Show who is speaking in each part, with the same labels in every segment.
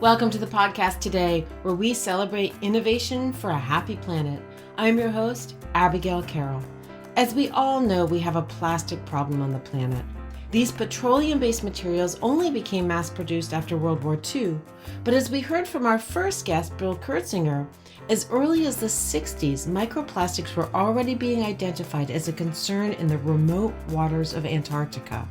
Speaker 1: Welcome to the podcast today, where we celebrate innovation for a happy planet. I'm your host, Abigail Carroll. As we all know, we have a plastic problem on the planet. These petroleum-based materials only became mass-produced after World War II. But as we heard from our first guest, Bill Curtsinger, as early as the 60s, microplastics were already being identified as a concern in the remote waters of Antarctica.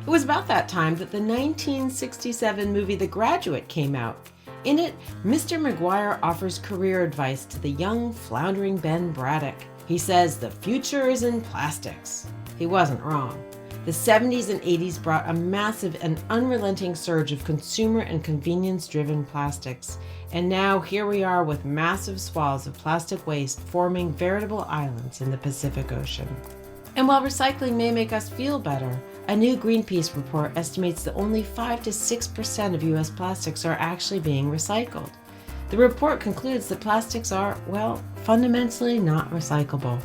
Speaker 1: It was about that time that the 1967 movie The Graduate came out. In it, Mr. McGuire offers career advice to the young, floundering Ben Braddock. He says the future is in plastics. He wasn't wrong. The 70s and 80s brought a massive and unrelenting surge of consumer and convenience-driven plastics. And now here we are with massive swaths of plastic waste forming veritable islands in the Pacific Ocean. And while recycling may make us feel better, a new Greenpeace report estimates that only 5 to 6% of U.S. plastics are actually being recycled. The report concludes that plastics are, well, fundamentally not recyclable.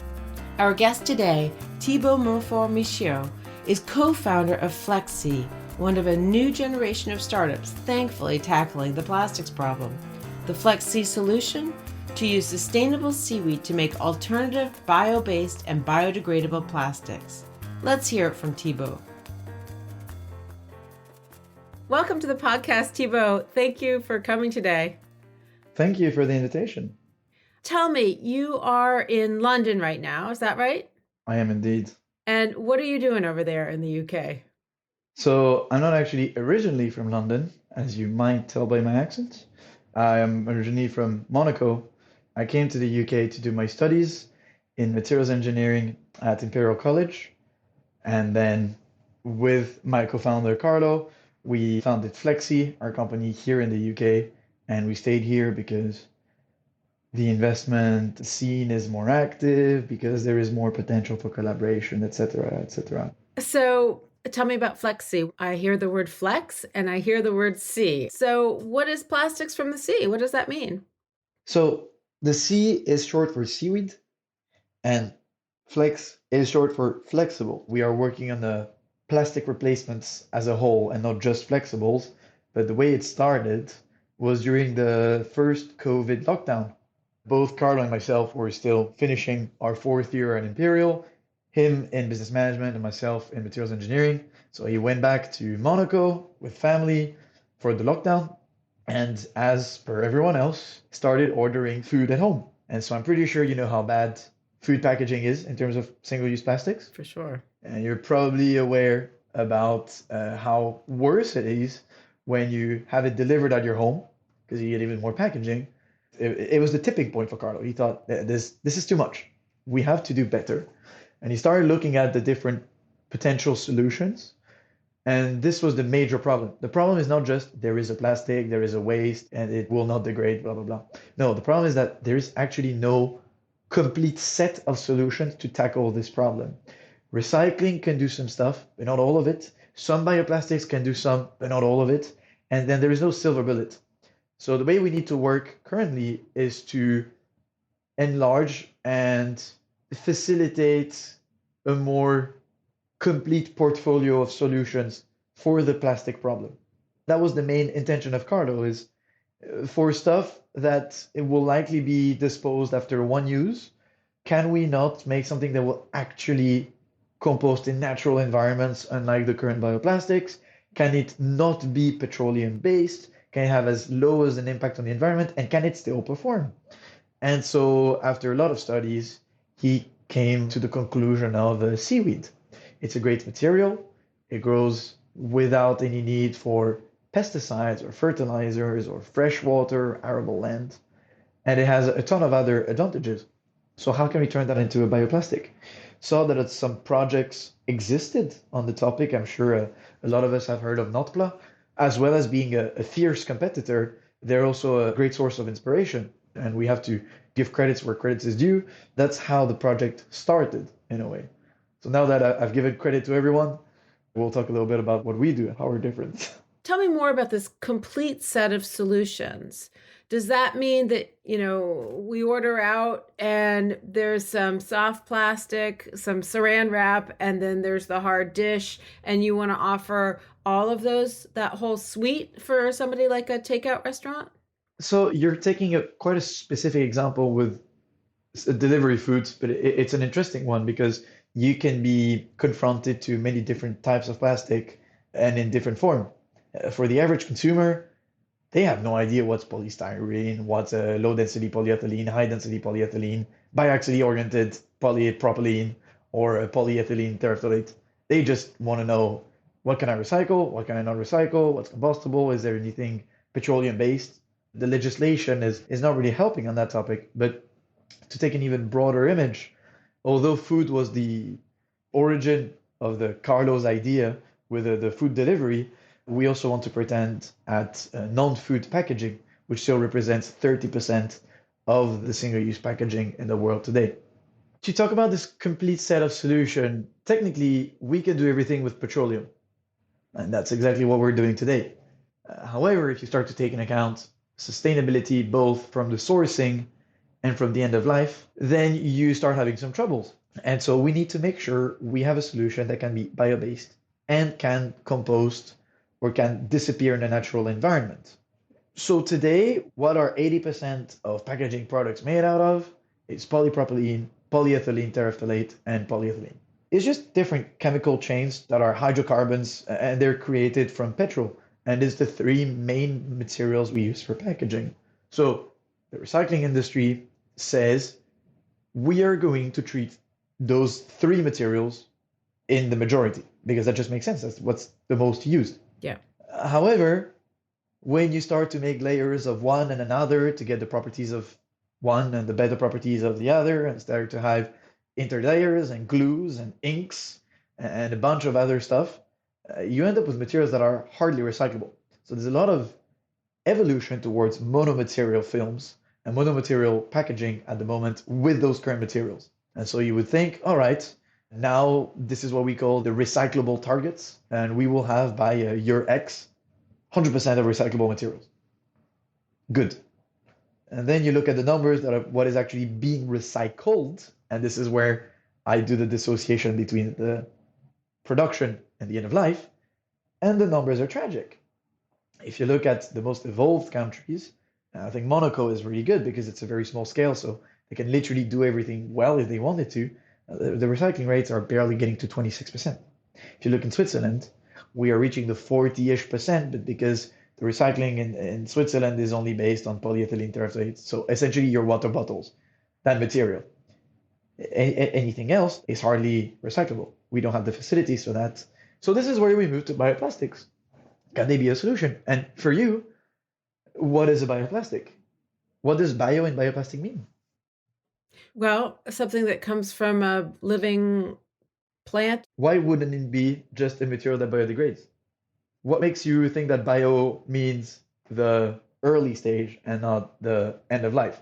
Speaker 1: Our guest today, Thibault Monfort-Micheo, is co-founder of FlexSea, one of a new generation of startups thankfully tackling the plastics problem. The FlexSea solution? To use sustainable seaweed to make alternative bio-based and biodegradable plastics. Let's hear it from Thibault. Welcome to the podcast, Thibault. Thank you for coming today.
Speaker 2: Thank you for the invitation.
Speaker 1: Tell me, you are in London right now, is that right?
Speaker 2: I am indeed.
Speaker 1: And what are you doing over there in the UK?
Speaker 2: So I'm not actually originally from London, as you might tell by my accent. I am originally from Monaco. I came to the UK to do my studies in materials engineering at Imperial College. And then with my co-founder, Carlo, we founded FlexSea, our company here in the UK. And we stayed here because the investment scene is more active, because there is more potential for collaboration, etc., etc.
Speaker 1: So tell me about FlexSea. I hear the word flex and I hear the word sea. So what is plastics from the sea? What does that mean?
Speaker 2: So the sea is short for seaweed, and flex is short for flexible. We are working on the plastic replacements as a whole and not just flexibles. But the way it started was during the first COVID lockdown. Both Carlo and myself were still finishing our fourth year at Imperial, him in business management and myself in materials engineering. So he went back to Monaco with family for the lockdown. And as per everyone else, started ordering food at home. And so I'm pretty sure you know how bad food packaging is in terms of single-use plastics.
Speaker 1: For sure.
Speaker 2: And you're probably aware about how worse it is when you have it delivered at your home, because you get even more packaging. It was the tipping point for Carlo. He thought, this is too much. We have to do better. And he started looking at the different potential solutions. And this was the major problem. The problem is not just there is a plastic, there is a waste, and it will not degrade, blah, blah, blah. No, the problem is that there is actually no complete set of solutions to tackle this problem. Recycling can do some stuff, but not all of it. Some bioplastics can do some, but not all of it. And then there is no silver bullet. So the way we need to work currently is to enlarge and facilitate a more complete portfolio of solutions for the plastic problem. That was the main intention of Carlo, is for stuff that it will likely be disposed after one use, can we not make something that will actually compost in natural environments, unlike the current bioplastics? Can it not be petroleum-based? Can it have as low as an impact on the environment? And can it still perform? And so after a lot of studies, he came to the conclusion of seaweed. It's a great material. It grows without any need for pesticides or fertilizers or fresh water, arable land. And it has a ton of other advantages. So how can we turn that into a bioplastic? Saw that some projects existed on the topic. I'm sure a lot of us have heard of Notpla. As well as being a fierce competitor, they're also a great source of inspiration. And we have to give credits where credits is due. That's how the project started, in a way. So now that I've given credit to everyone, we'll talk a little bit about what we do and how we're different.
Speaker 1: Tell me more about this complete set of solutions. Does that mean that, we order out and there's some soft plastic, some saran wrap, and then there's the hard dish, and you want to offer all of those, that whole suite for somebody like a takeout restaurant?
Speaker 2: So you're taking a quite a specific example with delivery foods, but it's an interesting one because you can be confronted to many different types of plastic and in different form. For the average consumer, they have no idea what's polystyrene, what's a low density polyethylene, high density polyethylene, biaxially oriented polypropylene, or a polyethylene terephthalate. They just want to know, what can I recycle? What can I not recycle? What's compostable? Is there anything petroleum based? The legislation is not really helping on that topic. But to take an even broader image, although food was the origin of the Carlos idea with the food delivery, we also want to pretend at non-food packaging, which still represents 30% of the single-use packaging in the world today. To talk about this complete set of solution, technically, we can do everything with petroleum. And that's exactly what we're doing today. However, if you start to take into account sustainability, both from the sourcing and from the end of life, then you start having some troubles. And so we need to make sure we have a solution that can be bio-based and can compost or can disappear in the natural environment. So today, what are 80% of packaging products made out of? It's polypropylene, polyethylene terephthalate, and polyethylene. It's just different chemical chains that are hydrocarbons, and they're created from petrol. And it's the three main materials we use for packaging. So the recycling industry says we are going to treat those three materials in the majority because that just makes sense. That's what's the most used.
Speaker 1: Yeah.
Speaker 2: However, when you start to make layers of one and another to get the properties of one and the better properties of the other, and start to have interlayers and glues and inks and a bunch of other stuff, you end up with materials that are hardly recyclable. So there's a lot of evolution towards monomaterial films and monomaterial packaging at the moment with those current materials. And so you would think, all right, now this is what we call the recyclable targets, and we will have by year X 100% of recyclable materials. Good. And then you look at the numbers that are what is actually being recycled, and this is where I do the dissociation between the production and the end of life, and the numbers are tragic. If you look at the most evolved countries, I think Monaco is really good because it's a very small scale, so they can literally do everything well if they wanted to. The recycling rates are barely getting to 26%. If you look in Switzerland, we are reaching the 40-ish%, but because the recycling in Switzerland is only based on polyethylene terephthalate, so essentially your water bottles, that material. Anything else is hardly recyclable. We don't have the facilities for that. So this is where we move to bioplastics. Can they be a solution? And for you, what is a bioplastic? What does bio and bioplastic mean?
Speaker 1: Well, something that comes from a living plant.
Speaker 2: Why wouldn't it be just a material that biodegrades? What makes you think that bio means the early stage and not the end of life?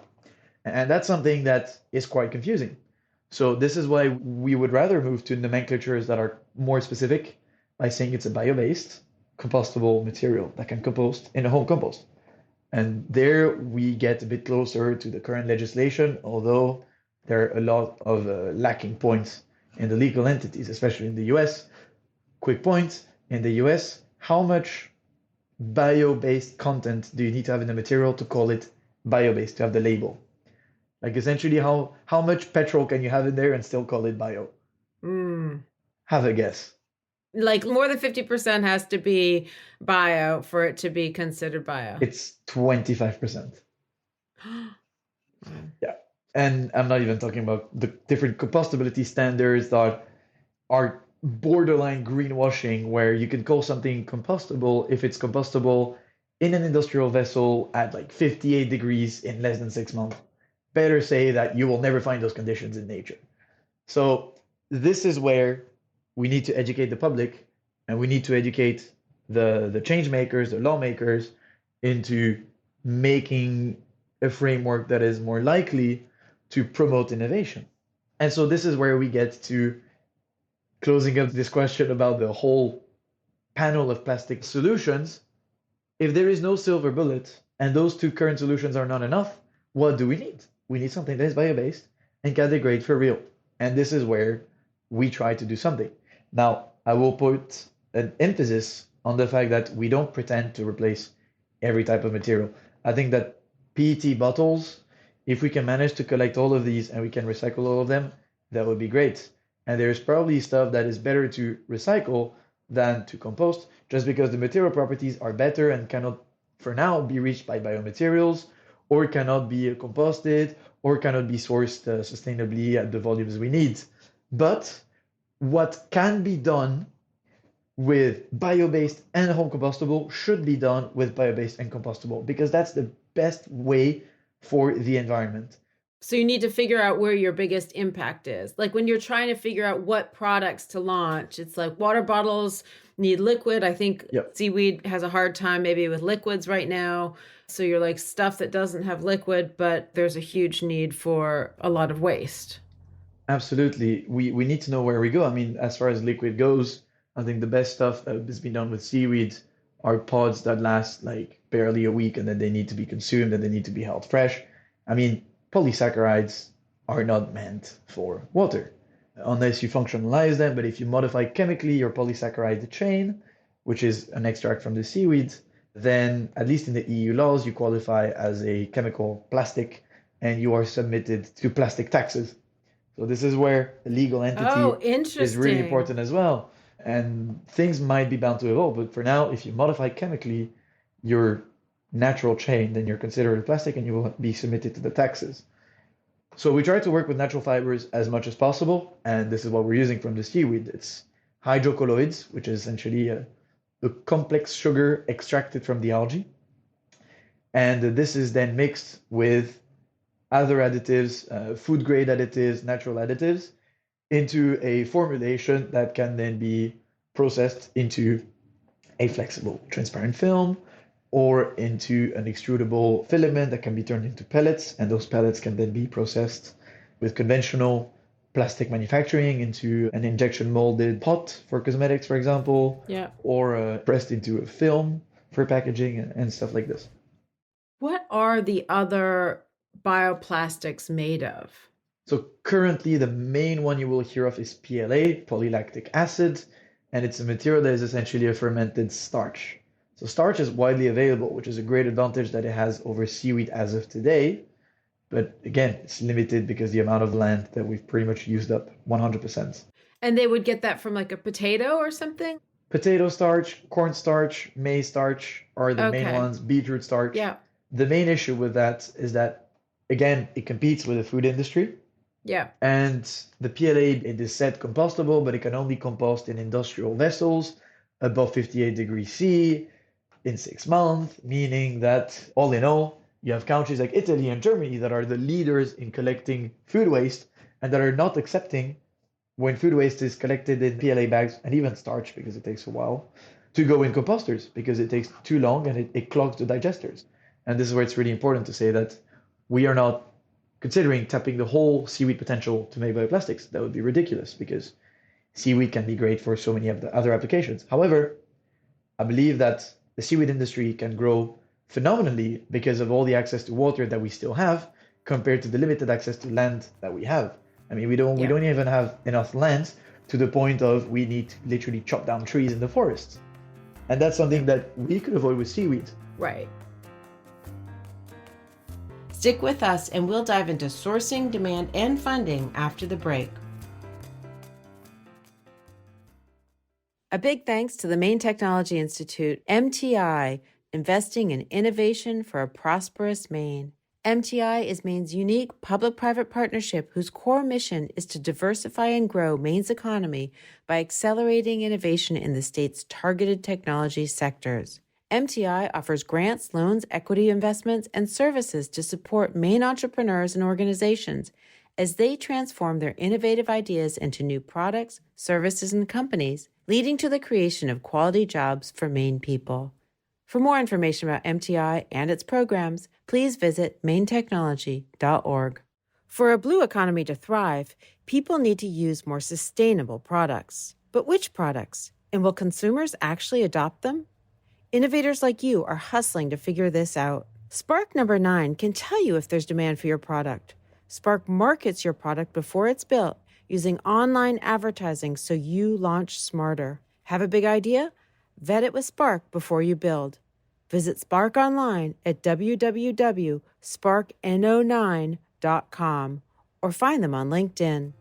Speaker 2: And that's something that is quite confusing. So this is why we would rather move to nomenclatures that are more specific by saying it's a bio-based compostable material that can compost in a home compost. And there we get a bit closer to the current legislation, although there are a lot of lacking points in the legal entities, especially in the US. Quick point, in the US, how much bio-based content do you need to have in the material to call it bio-based, to have the label? Like essentially how much petrol can you have in there and still call it bio? Have a guess.
Speaker 1: Like more than 50% has to be bio for it to be considered bio.
Speaker 2: It's 25%. Yeah. And I'm not even talking about the different compostability standards that are borderline greenwashing, where you can call something compostable if it's compostable in an industrial vessel at like 58 degrees in less than 6 months. Better say that you will never find those conditions in nature. So this is where we need to educate the public, and we need to educate the change makers, the lawmakers, into making a framework that is more likely to promote innovation. And so this is where we get to closing up this question about the whole panel of plastic solutions. If there is no silver bullet, and those two current solutions are not enough, what do we need? We need something that is bio-based and can degrade for real. And this is where we try to do something. Now, I will put an emphasis on the fact that we don't pretend to replace every type of material. I think that PET bottles, if we can manage to collect all of these and we can recycle all of them, that would be great. And there's probably stuff that is better to recycle than to compost, just because the material properties are better and cannot, for now, be reached by biomaterials, or cannot be composted, or cannot be sourced sustainably at the volumes we need. But what can be done with bio-based and home compostable should be done with bio-based and compostable, because that's the best way for the environment.
Speaker 1: So you need to figure out where your biggest impact is. Like when you're trying to figure out what products to launch, it's like water bottles need liquid. I think Seaweed has a hard time maybe with liquids right now. So you're like stuff that doesn't have liquid, but there's a huge need for a lot of waste.
Speaker 2: Absolutely. We need to know where we go. I mean, as far as liquid goes, I think the best stuff that has been done with Seaweed are pods that last like barely a week and then they need to be consumed and they need to be held fresh. I mean, polysaccharides are not meant for water unless you functionalize them. But if you modify chemically your polysaccharide chain, which is an extract from the seaweed, then at least in the EU laws, you qualify as a chemical plastic and you are submitted to plastic taxes. So this is where the legal entity is really important as well. And things might be bound to evolve, but for now, if you modify chemically your natural chain, then you're considered a plastic and you will be submitted to the taxes. So we try to work with natural fibers as much as possible, and this is what we're using from the seaweed. It's hydrocolloids, which is essentially a complex sugar extracted from the algae. And this is then mixed with other additives, food grade additives, natural additives, into a formulation that can then be processed into a flexible transparent film or into an extrudable filament that can be turned into pellets, and those pellets can then be processed with conventional plastic manufacturing into an injection molded pot for cosmetics, for example, or pressed into a film for packaging and stuff like this.
Speaker 1: What are the other bioplastics made of?
Speaker 2: So currently the main one you will hear of is PLA, polylactic acid, and it's a material that is essentially a fermented starch. So starch is widely available, which is a great advantage that it has over seaweed as of today. But again, it's limited because the amount of land that we've pretty much used up 100%.
Speaker 1: And they would get that from like a potato or something?
Speaker 2: Potato starch, corn starch, maize starch are the main ones, beetroot starch.
Speaker 1: Yeah.
Speaker 2: The main issue with that is that, again, it competes with the food industry.
Speaker 1: Yeah.
Speaker 2: And the PLA, it is said compostable, but it can only compost in industrial vessels above 58 degrees C in 6 months, meaning that all in all, you have countries like Italy and Germany that are the leaders in collecting food waste and that are not accepting when food waste is collected in PLA bags and even starch, because it takes a while, to go in composters because it takes too long and it clogs the digesters. And this is where it's really important to say that we are not considering tapping the whole seaweed potential to make bioplastics. That would be ridiculous because seaweed can be great for so many of the other applications. However, I believe that the seaweed industry can grow phenomenally because of all the access to water that we still have compared to the limited access to land that we have. I mean, we don't even have enough land to the point of we need to literally chop down trees in the forests. And that's something that we could avoid with seaweed.
Speaker 1: Right. Stick with us and we'll dive into sourcing, demand, and funding after the break. A big thanks to the Maine Technology Institute, MTI, investing in innovation for a prosperous Maine. MTI is Maine's unique public-private partnership whose core mission is to diversify and grow Maine's economy by accelerating innovation in the state's targeted technology sectors. MTI offers grants, loans, equity investments, and services to support Maine entrepreneurs and organizations as they transform their innovative ideas into new products, services, and companies, leading to the creation of quality jobs for Maine people. For more information about MTI and its programs, please visit mainetechnology.org. For a blue economy to thrive, people need to use more sustainable products. But which products? And will consumers actually adopt them? Innovators like you are hustling to figure this out. Spark number 9 can tell you if there's demand for your product. Spark markets your product before it's built using online advertising so you launch smarter. Have a big idea? Vet it with Spark before you build. Visit Spark online at www.sparkno9.com or find them on LinkedIn.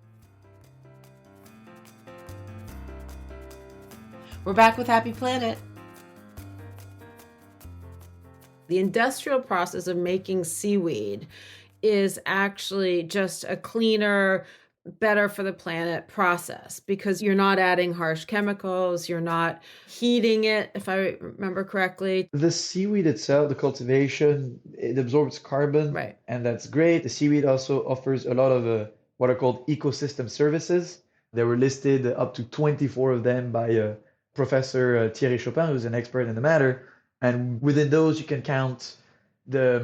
Speaker 1: We're back with Happy Planet. The industrial process of making seaweed is actually just a cleaner, better for the planet process because you're not adding harsh chemicals, you're not heating it, if I remember correctly.
Speaker 2: The seaweed itself, the cultivation, it absorbs carbon,
Speaker 1: Right.
Speaker 2: and that's great. The seaweed also offers a lot of what are called ecosystem services. There were listed up to 24 of them by Professor Thierry Chopin, who's an expert in the matter. And within those, you can count the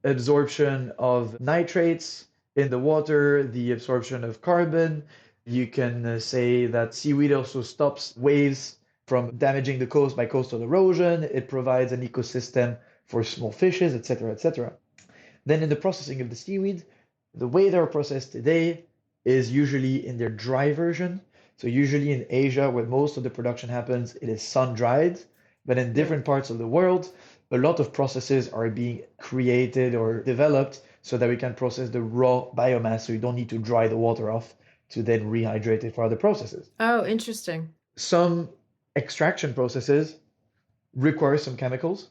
Speaker 2: absorption of nitrates in the water, the absorption of carbon. You can say that seaweed also stops waves from damaging the coast by coastal erosion. It provides an ecosystem for small fishes, etc., etc. Then in the processing of the seaweed, the way they're processed today is usually in their dry version. So usually in Asia, where most of the production happens, it is sun-dried. But in different parts of the world, a lot of processes are being created or developed so that we can process the raw biomass, so you don't need to dry the water off to then rehydrate it for other processes.
Speaker 1: Oh, interesting.
Speaker 2: Some extraction processes require some chemicals,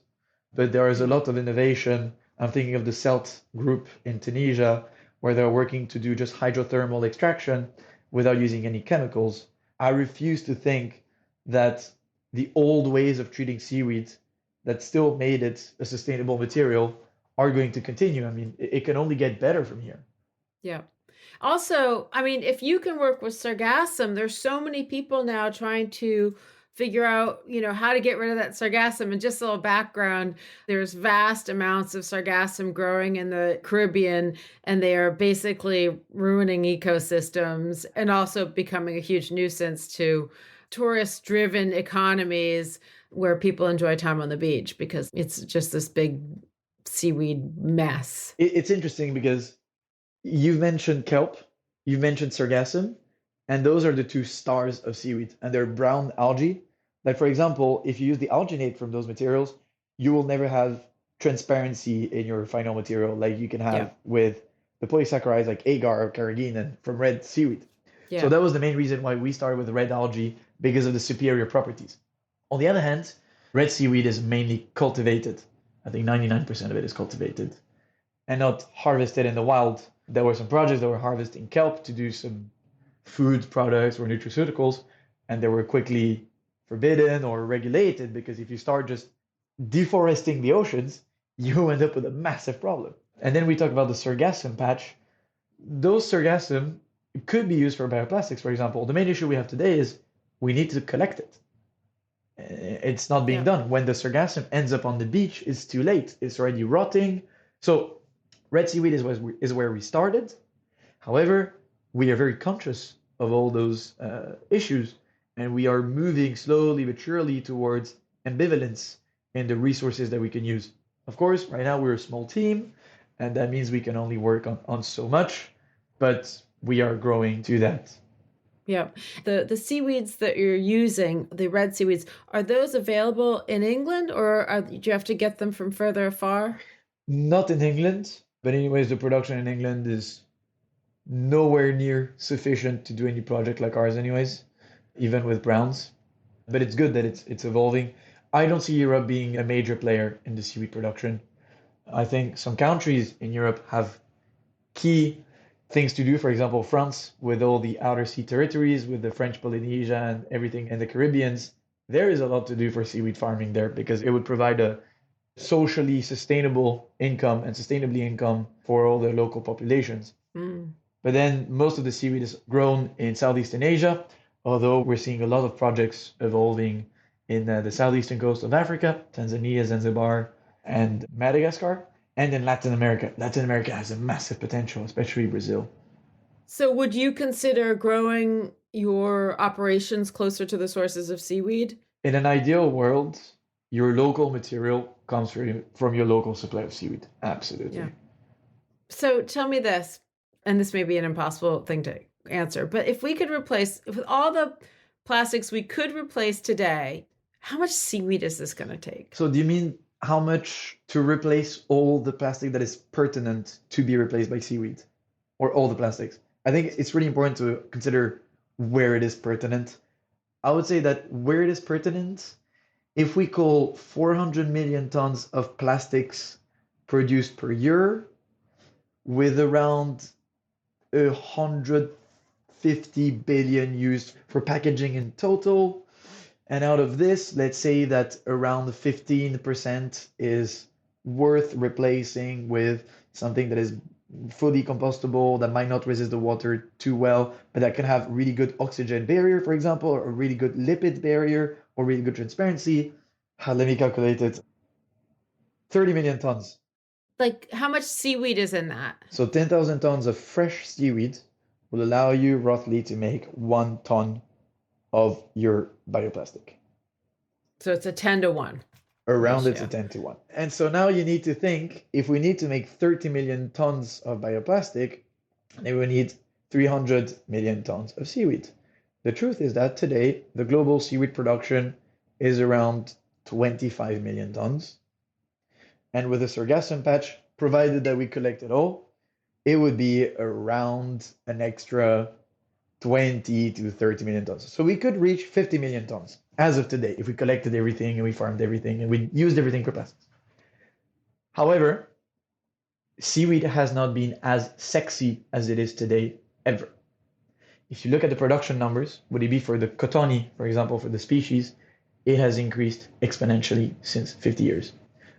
Speaker 2: but there is a lot of innovation. I'm thinking of the CELT group in Tunisia, where they're working to do just hydrothermal extraction without using any chemicals. I refuse to think that the old ways of treating seaweed that still made it a sustainable material are going to continue. I mean, it can only get better from here.
Speaker 1: Yeah. Also, I mean, if you can work with sargassum, there's so many people now trying to figure out, how to get rid of that sargassum. And just a little background, there's vast amounts of sargassum growing in the Caribbean, and they are basically ruining ecosystems and also becoming a huge nuisance to tourist-driven economies where people enjoy time on the beach because it's just this big seaweed mess.
Speaker 2: It's interesting because you've mentioned kelp, you've mentioned sargassum, and those are the two stars of seaweed, and they're brown algae. Like, for example, if you use the alginate from those materials, you will never have transparency in your final material like you can have with the polysaccharides like agar or carrageenan from red seaweed. So that was the main reason why we started with red algae, because of the superior properties. On the other hand, red seaweed is mainly cultivated. I think 99% of it is cultivated and not harvested in the wild. There were some projects that were harvesting kelp to do some food products or nutraceuticals, and they were quickly forbidden or regulated because if you start just deforesting the oceans, you end up with a massive problem. And then we talk about the sargassum patch. Those sargassum could be used for bioplastics, for example. The main issue we have today is we need to collect it. It's not being done. When the sargassum ends up on the beach, it's too late. It's already rotting. So red seaweed is where we started. However, we are very conscious of all those issues, and we are moving slowly but surely towards ambivalence in the resources that we can use. Of course, right now we're a small team, and that means we can only work on so much, but we are growing to that.
Speaker 1: Yeah. The seaweeds that you're using, the red seaweeds, are those available in England or do you have to get them from further afar?
Speaker 2: Not in England, but anyways, the production in England is nowhere near sufficient to do any project like ours anyways, even with browns. But it's good that it's evolving. I don't see Europe being a major player in the seaweed production. I think some countries in Europe have key things to do. For example, France, with all the outer sea territories, with the French Polynesia and everything in the Caribbeans, there is a lot to do for seaweed farming there because it would provide a socially sustainable income and sustainably income for all the local populations. But then most of the seaweed is grown in Southeastern Asia, although we're seeing a lot of projects evolving in the southeastern coast of Africa, Tanzania, Zanzibar, and Madagascar. And in Latin America. Latin America has a massive potential, especially Brazil.
Speaker 1: So would you consider growing your operations closer to the sources of seaweed?
Speaker 2: In an ideal world, your local material comes from your local supply of seaweed. Absolutely.
Speaker 1: Yeah. So tell me this, and this may be an impossible thing to answer, but if we could replace, with all the plastics we could replace today, how much seaweed is this going to take?
Speaker 2: So do you mean how much to replace all the plastic that is pertinent to be replaced by seaweed? Or all the plastics? I think it's really important to consider where it is pertinent. I would say that where it is pertinent, if we call 400 million tons of plastics produced per year, with around 150 billion used for packaging in total, and out of this, let's say that around 15% is worth replacing with something that is fully compostable, that might not resist the water too well, but that can have really good oxygen barrier, for example, or a really good lipid barrier, or really good transparency. Let me calculate it. 30 million tons.
Speaker 1: Like, how much seaweed is in that?
Speaker 2: So 10,000 tons of fresh seaweed will allow you roughly to make 1 ton of your bioplastic.
Speaker 1: So it's a 10 to 1.
Speaker 2: Around
Speaker 1: ratio.
Speaker 2: it's a 10 to 1. And so now you need to think, if we need to make 30 million tons of bioplastic, then we need 300 million tons of seaweed. The truth is that today, the global seaweed production is around 25 million tons. And with a sargassum patch, provided that we collect it all, it would be around an extra 20 to 30 million tons. So we could reach 50 million tons as of today if we collected everything and we farmed everything and we used everything for plastics. However, seaweed has not been as sexy as it is today ever. If you look at the production numbers, would it be for the cottony, for example, for the species, it has increased exponentially since 50 years.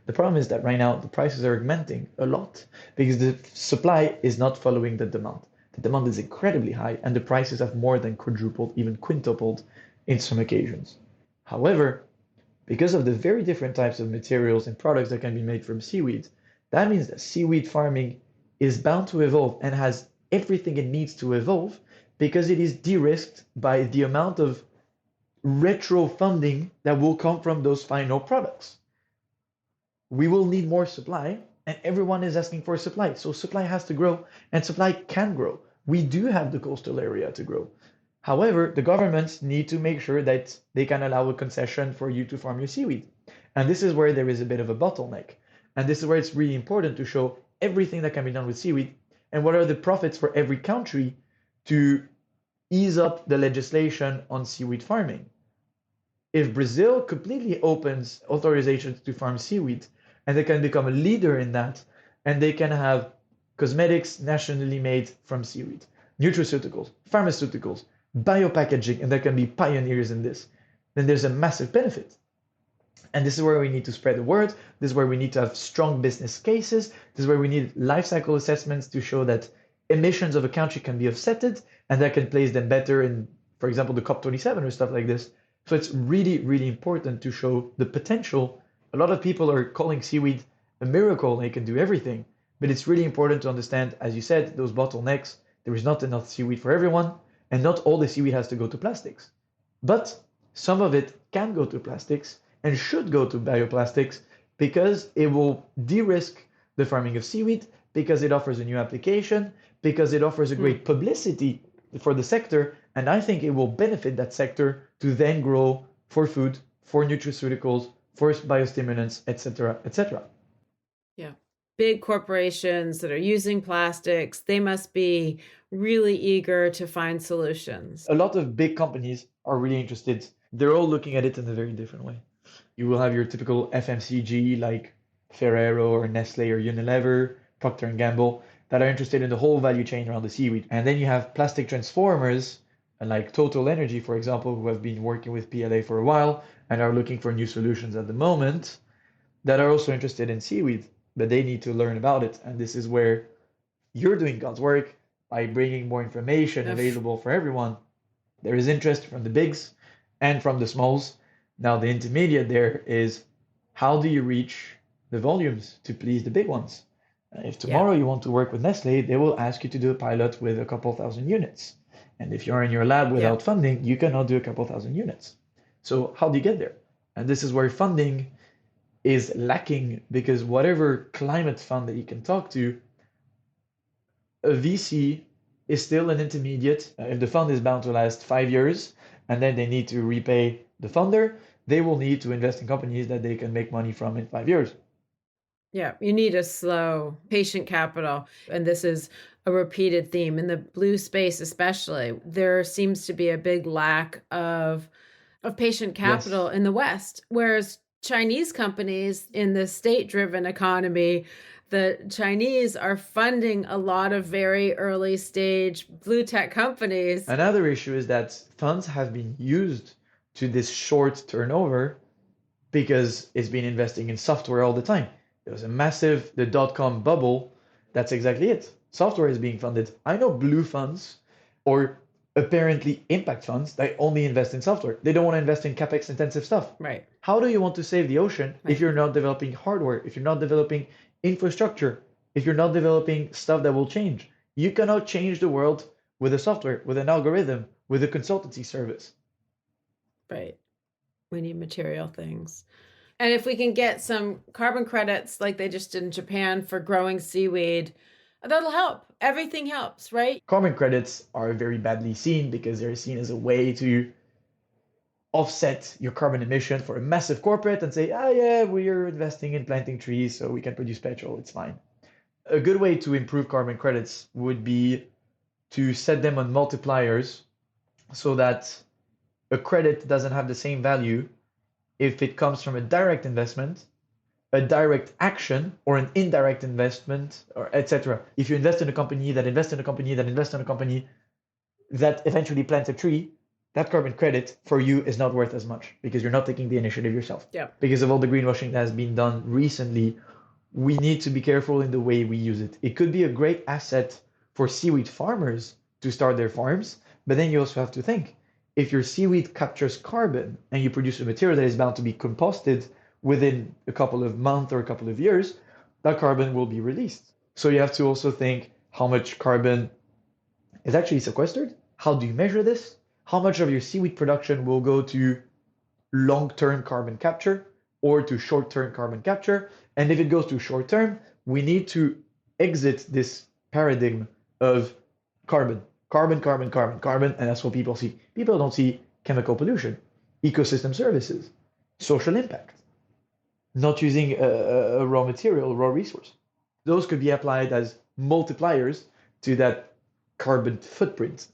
Speaker 2: The problem is that right now the prices are augmenting a lot because the supply is not following the demand. The demand is incredibly high and the prices have more than quadrupled, even quintupled in some occasions. However, because of the very different types of materials and products that can be made from seaweed, that means that seaweed farming is bound to evolve and has everything it needs to evolve because it is de-risked by the amount of retro funding that will come from those final products. We will need more supply, and everyone is asking for supply. So supply has to grow, and supply can grow. We do have the coastal area to grow. However, the governments need to make sure that they can allow a concession for you to farm your seaweed. And this is where there is a bit of a bottleneck. And this is where it's really important to show everything that can be done with seaweed and what are the profits for every country to ease up the legislation on seaweed farming. If Brazil completely opens authorizations to farm seaweed, and they can become a leader in that, and they can have cosmetics nationally made from seaweed, nutraceuticals, pharmaceuticals, biopackaging, and they can be pioneers in this, then there's a massive benefit. And this is where we need to spread the word. This is where we need to have strong business cases. This is where we need life cycle assessments to show that emissions of a country can be offsetted, and that can place them better in, for example, the COP27 or stuff like this. So it's really, really important to show the potential. A lot of people are calling seaweed a miracle, they can do everything. But it's really important to understand, as you said, those bottlenecks. There is not enough seaweed for everyone, and not all the seaweed has to go to plastics. But some of it can go to plastics and should go to bioplastics because it will de-risk the farming of seaweed, because it offers a new application, because it offers a great publicity for the sector, and I think it will benefit that sector to then grow for food, for nutraceuticals, for biostimulants, etc., etc.
Speaker 1: Yeah. Big corporations that are using plastics, they must be really eager to find solutions.
Speaker 2: A lot of big companies are really interested. They're all looking at it in a very different way. You will have your typical FMCG like Ferrero or Nestle or Unilever, Procter & Gamble, that are interested in the whole value chain around the seaweed. And then you have plastic transformers, and like Total Energy, for example, who have been working with PLA for a while and are looking for new solutions at the moment, that are also interested in seaweed, but they need to learn about it. And this is where you're doing God's work by bringing more information available for everyone. There is interest from the bigs and from the smalls. Now, the intermediate there is, how do you reach the volumes to please the big ones? If tomorrow you want to work with Nestle, they will ask you to do a pilot with a couple thousand units. And if you're in your lab without funding, you cannot do a couple thousand units. So how do you get there? And this is where funding is lacking, because whatever climate fund that you can talk to, a VC is still an intermediate. If the fund is bound to last 5 years and then they need to repay the funder, they will need to invest in companies that they can make money from in 5 years.
Speaker 1: Yeah, you need a slow, patient capital. And this is a repeated theme in the blue space, especially. There seems to be a big lack of patient capital
Speaker 2: Yes.
Speaker 1: in the West, whereas Chinese companies in the state-driven economy, the Chinese are funding a lot of very early stage blue tech companies.
Speaker 2: Another issue is that funds have been used to this short turnover because it's been investing in software all the time. There was a massive, the dot-com bubble. That's exactly it. Software is being funded. I know blue funds or apparently impact funds that only invest in software. They don't want to invest in capex intensive stuff.
Speaker 1: Right.
Speaker 2: How do you want to save the ocean
Speaker 1: Right.
Speaker 2: if you're not developing hardware, if you're not developing infrastructure, if you're not developing stuff that will change? You cannot change the world with a software, with an algorithm, with a consultancy service.
Speaker 1: Right. We need material things. And if we can get some carbon credits like they just did in Japan for growing seaweed, that'll help. Everything helps, right?
Speaker 2: Carbon credits are very badly seen because they're seen as a way to offset your carbon emission for a massive corporate and say, ah, yeah, we're investing in planting trees so we can produce petrol, it's fine. A good way to improve carbon credits would be to set them on multipliers so that a credit doesn't have the same value if it comes from a direct investment, a direct action, or an indirect investment, or etc. If you invest in a company that invests in a company that invests in a company that eventually plants a tree, that carbon credit for you is not worth as much because you're not taking the initiative yourself.
Speaker 1: Yeah.
Speaker 2: Because of all the greenwashing that has been done recently, we need to be careful in the way we use it. It could be a great asset for seaweed farmers to start their farms, but then you also have to think, if your seaweed captures carbon and you produce a material that is bound to be composted within a couple of months or a couple of years, that carbon will be released. So you have to also think how much carbon is actually sequestered. How do you measure this? How much of your seaweed production will go to long-term carbon capture or to short-term carbon capture? And if it goes to short-term, we need to exit this paradigm of carbon, carbon, carbon, carbon, carbon, and that's what people see. People don't see chemical pollution, ecosystem services, social impact, not using a raw material, raw resource. Those could be applied as multipliers to that carbon footprint.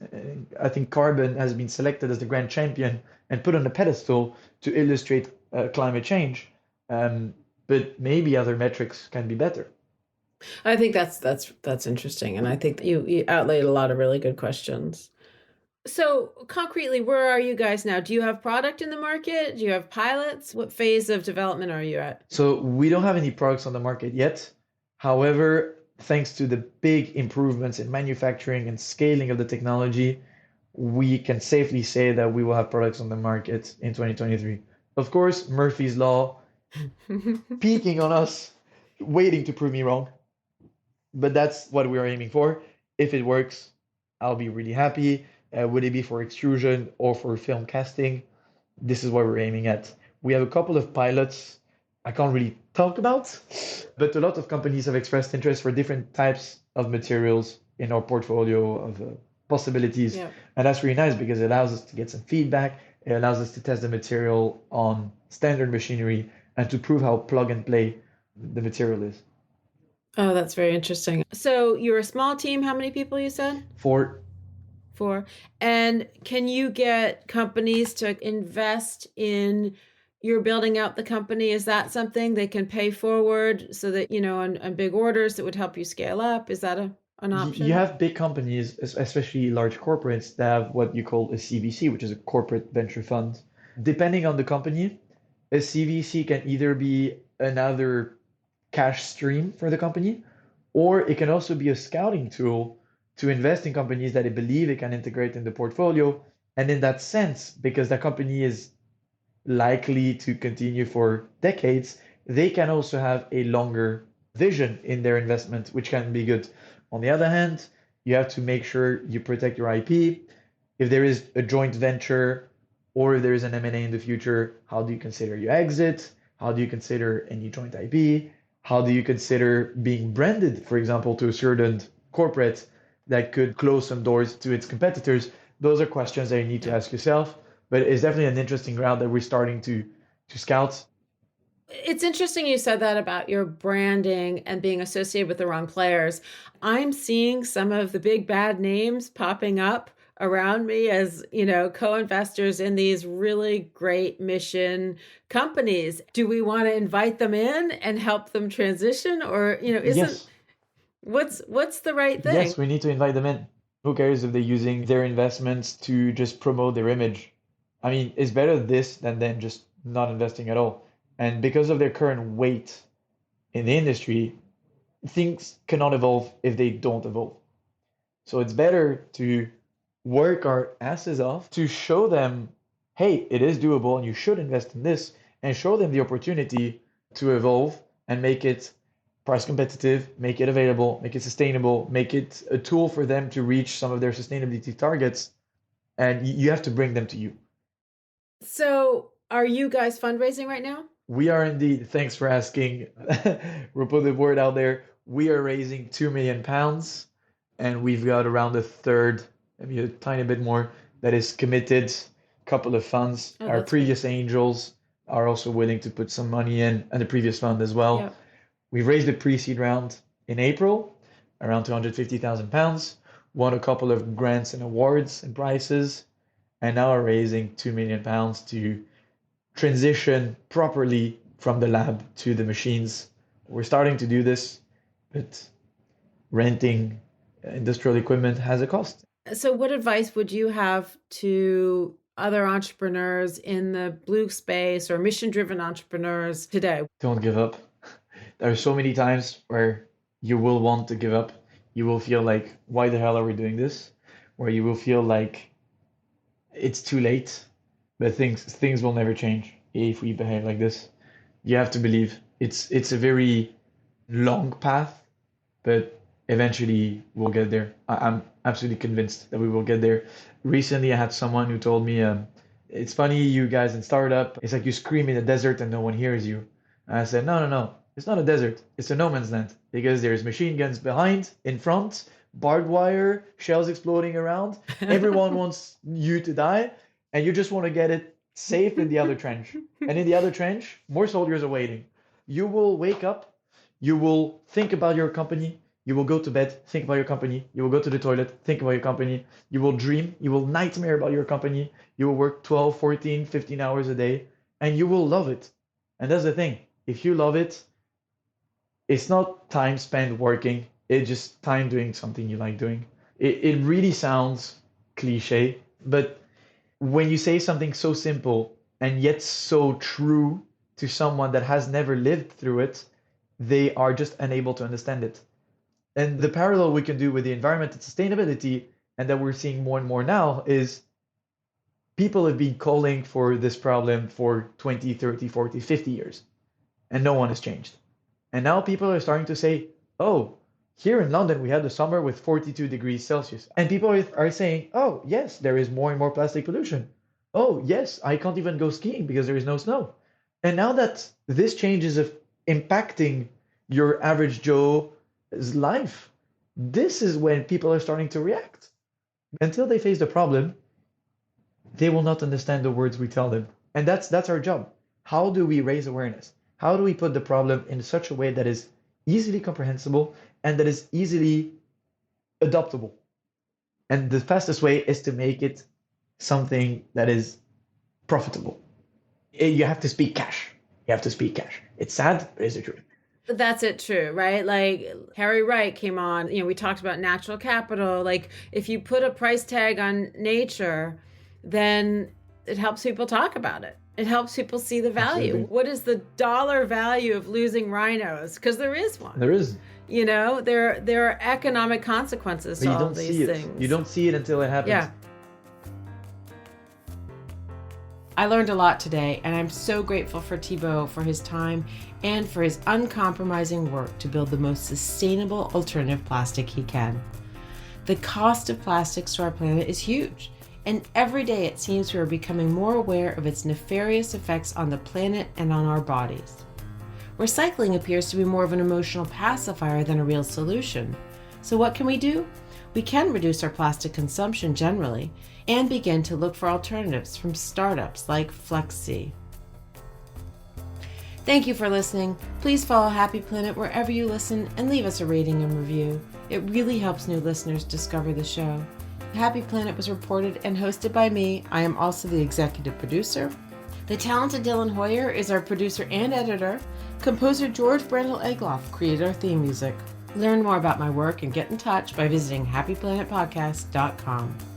Speaker 2: I think carbon has been selected as the grand champion and put on a pedestal to illustrate climate change, but maybe other metrics can be better.
Speaker 1: I think that's interesting, and I think you outlaid a lot of really good questions. So concretely, where are you guys now? Do you have product in the market? Do you have pilots? What phase of development are you at?
Speaker 2: So we don't have any products on the market yet. However, thanks to the big improvements in manufacturing and scaling of the technology, we can safely say that we will have products on the market in 2023. Of course, Murphy's Law peeking on us, waiting to prove me wrong. But that's what we are aiming for. If it works, I'll be really happy. Would it be for extrusion or for film casting? This is what we're aiming at. We have a couple of pilots I can't really talk about, but a lot of companies have expressed interest for different types of materials in our portfolio of possibilities.
Speaker 1: Yeah.
Speaker 2: And that's really nice because it allows us to get some feedback. It allows us to test the material on standard machinery and to prove how plug and play the material is.
Speaker 1: Oh, that's very interesting. So you're a small team. How many people you said?
Speaker 2: For
Speaker 1: Four. And can you get companies to invest in you're building out the company? Is that something they can pay forward so that, on big orders that would help you scale up? Is that an option?
Speaker 2: You have big companies, especially large corporates, that have what you call a CVC, which is a corporate venture fund. Depending on the company, a CVC can either be another cash stream for the company, or it can also be a scouting tool to invest in companies that they believe it can integrate in the portfolio. And in that sense, because that company is likely to continue for decades, they can also have a longer vision in their investment, which can be good. On the other hand, you have to make sure you protect your IP. If there is a joint venture, or if there is an M&A in the future, how do you consider your exit? How do you consider any joint IP? How do you consider being branded, for example, to a certain corporate that could close some doors to its competitors? Those are questions that you need to ask yourself, but it's definitely an interesting route that we're starting to scout.
Speaker 1: It's interesting you said that about your branding and being associated with the wrong players. I'm seeing some of the big bad names popping up around me as, co-investors in these really great mission companies. Do we want to invite them in and help them transition, or,
Speaker 2: Yes,
Speaker 1: what's the right thing?
Speaker 2: yes, we need to invite them in. Who cares if they're using their investments to just promote their image? I mean, it's better this than just not investing at all. And because of their current weight in the industry, things cannot evolve if they don't evolve. So it's better to work our asses off to show them, hey, it is doable and you should invest in this, and show them the opportunity to evolve and make it price competitive, make it available, make it sustainable, make it a tool for them to reach some of their sustainability targets. And you have to bring them to you.
Speaker 1: So are you guys fundraising right now?
Speaker 2: We are indeed. Thanks for asking. We'll put the word out there. We are raising £2 million, and we've got around a third, maybe a tiny bit more, that is committed. Couple of funds.
Speaker 1: Oh,
Speaker 2: Our
Speaker 1: that's
Speaker 2: previous angels are also willing to put some money in, and the previous fund as well.
Speaker 1: Yep.
Speaker 2: We've raised the pre-seed round in April, around £250,000, won a couple of grants and awards and prizes, and now are raising £2 million to transition properly from the lab to the machines. We're starting to do this, but renting industrial equipment has a cost.
Speaker 1: So what advice would you have to other entrepreneurs in the blue space or mission-driven entrepreneurs today?
Speaker 2: Don't give up. There are so many times where you will want to give up. You will feel like, why the hell are we doing this? Where you will feel like it's too late, but things will never change if we behave like this. You have to believe it's a very long path, but eventually we'll get there. I'm absolutely convinced that we will get there. Recently, I had someone who told me, it's funny, you guys in startup, it's like you scream in the desert and no one hears you. And I said, no, it's not a desert. It's a no man's land, because there's machine guns behind, in front, barbed wire, shells exploding around. Everyone wants you to die, and you just want to get it safe in the other trench. And in the other trench, more soldiers are waiting. You will wake up, you will think about your company, you will go to bed, think about your company, you will go to the toilet, think about your company, you will dream, you will nightmare about your company, you will work 12, 14, 15 hours a day, and you will love it. And that's the thing. If you love it, it's not time spent working, it's just time doing something you like doing. It really sounds cliche, but when you say something so simple and yet so true to someone that has never lived through it, they are just unable to understand it. And the parallel we can do with the environment and sustainability, and that we're seeing more and more now, is people have been calling for this problem for 20, 30, 40, 50 years, and no one has changed. And now people are starting to say, oh, here in London, we had a summer with 42 degrees Celsius. And people are saying, oh, yes, there is more and more plastic pollution. Oh, yes, I can't even go skiing because there is no snow. And now that this change is impacting your average Joe's life, this is when people are starting to react. Until they face the problem, they will not understand the words we tell them. And that's our job. How do we raise awareness? How do we put the problem in such a way that is easily comprehensible and that is easily adoptable? And the fastest way is to make it something that is profitable. You have to speak cash. You have to speak cash. It's sad, but it's the truth.
Speaker 1: That's it, true, right? Like Harry Wright came on, we talked about natural capital. Like if you put a price tag on nature, then it helps people talk about it. It helps people see the value.
Speaker 2: Absolutely.
Speaker 1: What is the dollar value of losing rhinos? Because there is one.
Speaker 2: There is.
Speaker 1: There are economic consequences to all these things.
Speaker 2: You don't see it until it happens.
Speaker 1: Yeah. I learned a lot today, and I'm so grateful for Thibault for his time and for his uncompromising work to build the most sustainable alternative plastic he can. The cost of plastics to our planet is huge. and every day it seems we are becoming more aware of its nefarious effects on the planet and on our bodies. Recycling appears to be more of an emotional pacifier than a real solution. So what can we do? We can reduce our plastic consumption generally and begin to look for alternatives from startups like FlexSea. Thank you for listening. Please follow Happy Planet wherever you listen and leave us a rating and review. It really helps new listeners discover the show. Happy Planet was reported and hosted by me. I am also the executive producer. The talented Dylan Hoyer is our producer and editor. Composer George Brandel Egloff created our theme music. Learn more about my work and get in touch by visiting happyplanetpodcast.com.